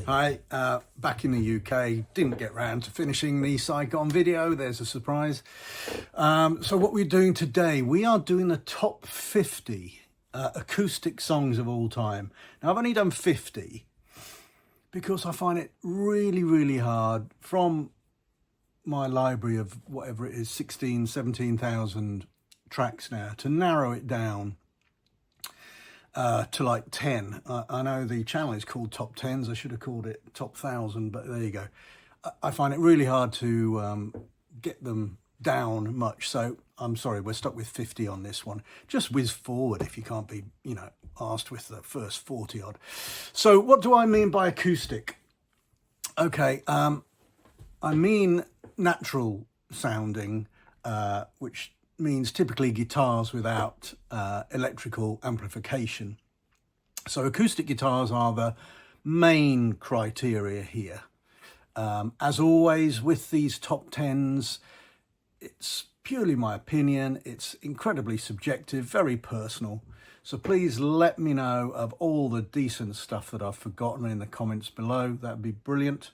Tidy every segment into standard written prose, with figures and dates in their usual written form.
Hi, back in the UK, didn't get round to finishing the Saigon video, there's a surprise. So what we're doing today, we are doing the top 50 acoustic songs of all time. Now I've only done 50 because I find it really hard from my library of whatever it is, 17,000 tracks now, to narrow it down to like 10. I know the channel is called Top Tens. I should have called it Top 1000, but there you go. I find it really hard to get them down much. So I'm sorry, we're stuck with 50 on this one. Just whiz forward if you can't be, asked with the first 40 odd. So what do I mean by acoustic? Okay, I mean natural sounding, which means typically guitars without electrical amplification. So acoustic guitars are the main criteria here. As always with these top 10s, it's purely my opinion. It's incredibly subjective, very personal. So please let me know of all the decent stuff that I've forgotten in the comments below. That'd be brilliant.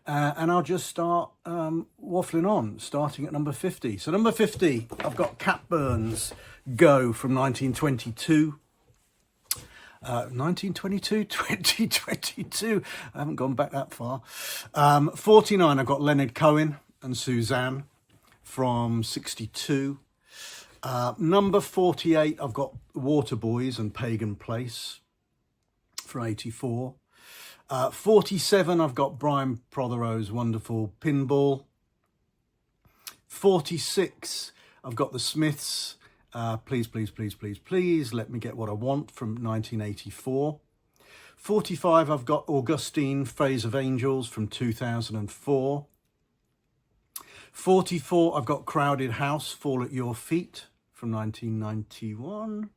And I'll just start waffling on, starting at number 50. So number 50, I've got Cat Burns' Go from 1922. 1922, 2022. I haven't gone back that far. 49, I've got Leonard Cohen and Suzanne from 62. Number 48, I've got Waterboys and Pagan Place from 84. 47, I've got Brian Prothero's wonderful Pinball. 46, I've got the Smiths, Please, Let Me Get What I Want from 1984. 45, I've got Augustine, Phase of Angels from 2004. 44, I've got Crowded House, Fall at Your Feet from 1991.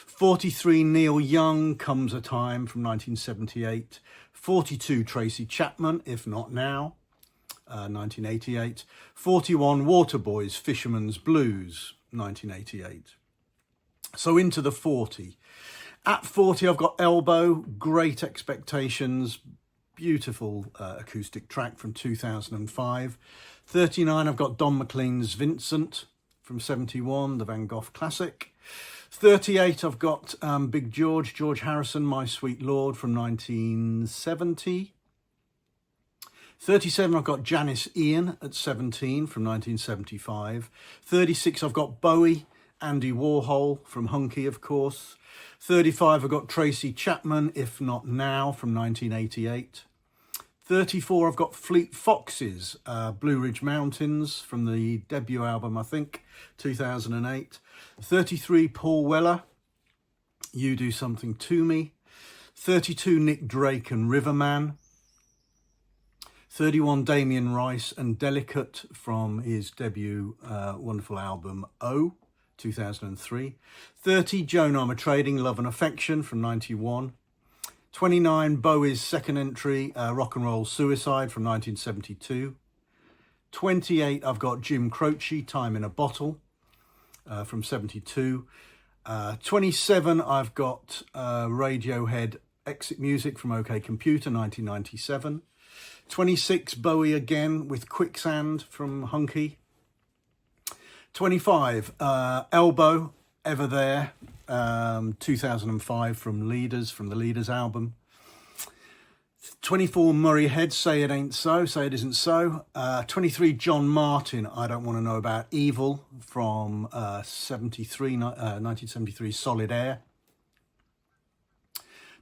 43, Neil Young, Comes a Time from 1978. 42, Tracy Chapman, If Not Now, 1988. 41, Waterboys, Fisherman's Blues, 1988. So into the 40. At 40, I've got Elbow, Great Expectations, beautiful acoustic track from 2005. 39, I've got Don McLean's Vincent from 71, the Van Gogh classic. 38, I've got Big George Harrison, My Sweet Lord from 1970. 37, I've got Janis Ian at 17 from 1975. 36, I've got Bowie, Andy Warhol from Hunky, of course. 35, I've got Tracy Chapman, If Not Now from 1988. 34, I've got Fleet Foxes, Blue Ridge Mountains from the debut album, I think, 2008. 33, Paul Weller, You Do Something to Me. 32, Nick Drake and Riverman. 31, Damien Rice and Delicate from his debut wonderful album, O, 2003. 30, Joan Armatrading, Love and Affection from 91. 29, Bowie's second entry, Rock and Roll Suicide from 1972. 28, I've got Jim Croce, Time in a Bottle from 72. 27, I've got Radiohead, Exit Music from OK Computer, 1997. 26, Bowie again with Quicksand from Hunky. 25, Elbow, Ever There, 2005 from the Leaders album. 24, Murray Head, Say It Ain't So, Say It Isn't So. 23, John Martin, I Don't Want to Know About Evil from 1973 Solid Air.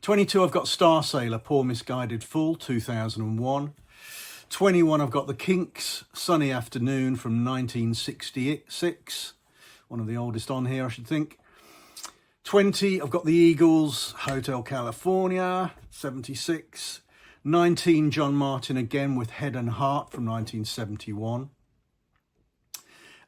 22, I've got Star Sailor, Poor Misguided Fool, 2001. 21, I've got The Kinks, Sunny Afternoon from 1966. One of the oldest on here, I should think. 20, I've got the Eagles, Hotel California, 76. 19, John Martin again with Head and Heart from 1971.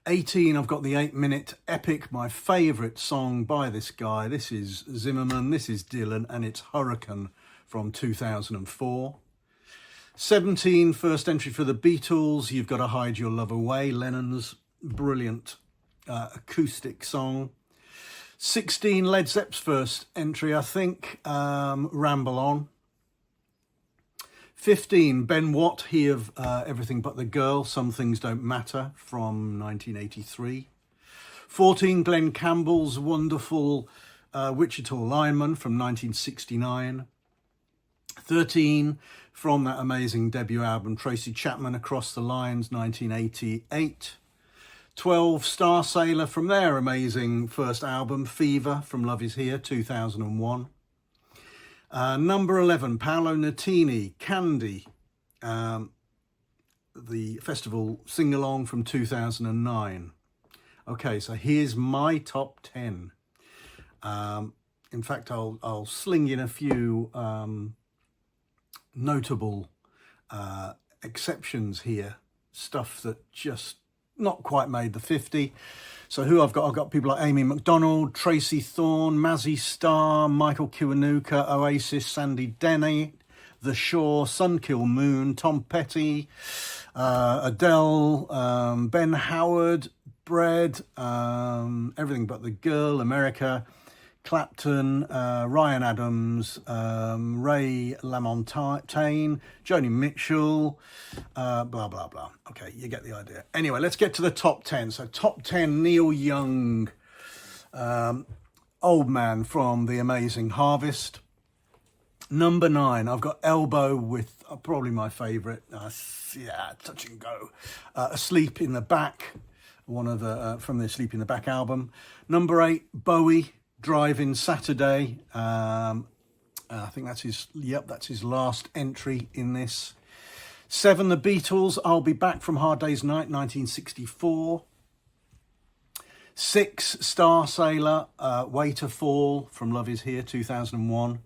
18, I've got the 8-minute epic, my favourite song by this guy. This is Zimmerman, this is Dylan, and it's Hurricane from 2004. 17, first entry for the Beatles, You've Got to Hide Your Love Away, Lennon's brilliant acoustic song. 16, Led Zepp's first entry, I think, Ramble On. 15, Ben Watt, he of Everything But the Girl, Some Things Don't Matter, from 1983. 14, Glenn Campbell's wonderful Wichita Lineman from 1969. 13, from that amazing debut album, Tracy Chapman, Across the Lines, 1988. 12, Star Sailor, from their amazing first album, Fever, from Love Is Here, 2001. Number 11, Paolo Nutini, Candy, the festival sing-along from 2009. Okay, so here's my top 10. In fact, I'll sling in a few notable exceptions here, stuff that just not quite made the 50. So who I've got people like Amy McDonald, Tracy Thorn, Mazzy Star, Michael Kiwanuka, Oasis, Sandy Denny, The Shore, Sunkill Moon, Tom Petty, Adele, Ben Howard, Bread, Everything But the Girl, America, Clapton, Ryan Adams, Ray LaMontagne, Joni Mitchell, blah, blah, blah. Okay, you get the idea. Anyway, let's get to the top 10. So top 10, Neil Young, Old Man from The Amazing Harvest. Number 9, I've got Elbow with probably my favourite, Touch and Go, Asleep in the Back, one of the, from the Asleep in the Back album. Number 8, Bowie, Driving Saturday. I think that's his last entry in this. 7, The Beatles, I'll Be Back from Hard Day's Night, 1964. 6, Star Sailor, Way to Fall, from Love Is Here, 2001.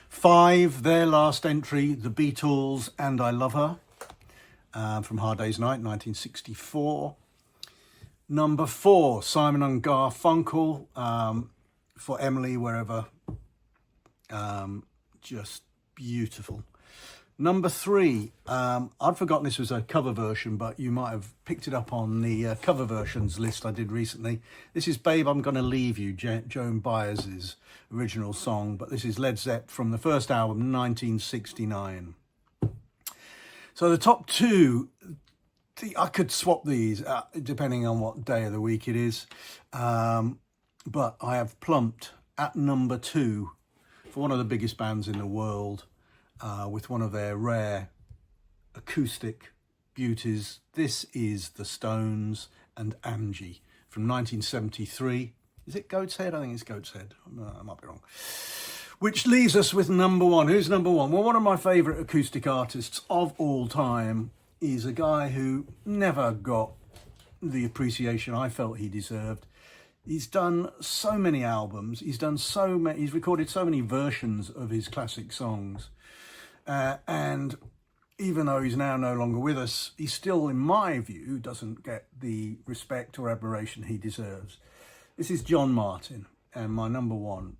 5, their last entry, The Beatles and I Love Her, from Hard Day's Night, 1964. Number 4, Simon and Garfunkel, For Emily, Wherever, just beautiful. Number 3, I'd forgotten this was a cover version, but you might have picked it up on the cover versions list I did recently. This is Babe, I'm Gonna Leave You, Joan Baez's original song, but this is Led Zepp from the first album, 1969. So the top 2, I could swap these depending on what day of the week it is, but I have plumped at number 2 for one of the biggest bands in the world, with one of their rare acoustic beauties. This is The Stones and Angie from 1973. Is it Goat's Head? I think it's Goat's Head. I might be wrong. Which leaves us with number 1. Who's number 1? Well, one of my favourite acoustic artists of all time is a guy who never got the appreciation I felt he deserved. He's done so many albums. He's recorded so many versions of his classic songs. And even though he's now no longer with us, he still, in my view, doesn't get the respect or admiration he deserves. This is John Martin, and my number 1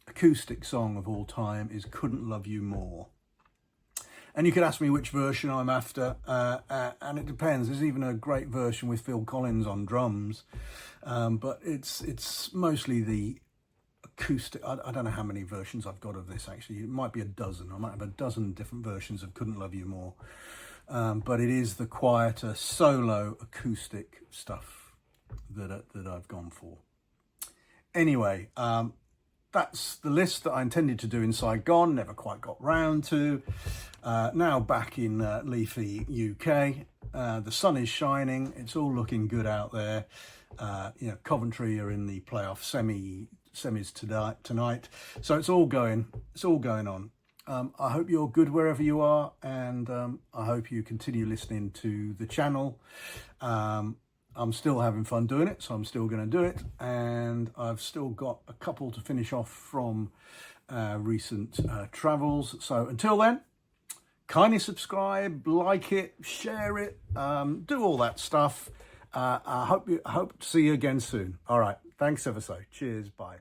acoustic song of all time is Couldn't Love You More. And you could ask me which version I'm after, and it depends. There's even a great version with Phil Collins on drums, but it's mostly the acoustic. I don't know how many versions I've got of this, actually. It might be a dozen. I might have a dozen different versions of Couldn't Love You More, but it is the quieter solo acoustic stuff that I've gone for. Anyway, that's the list that I intended to do in Saigon, never quite got round to. Now back in leafy UK, the sun is shining, it's all looking good out there. Coventry are in the playoff semis tonight, so it's all going on. I hope you're good wherever you are, and I hope you continue listening to the channel. I'm still having fun doing it, so I'm still going to do it, and I've still got a couple to finish off from recent travels. So until then, kindly subscribe, like it, share it, do all that stuff. I hope to see you again soon. All right, thanks ever so. Cheers, bye.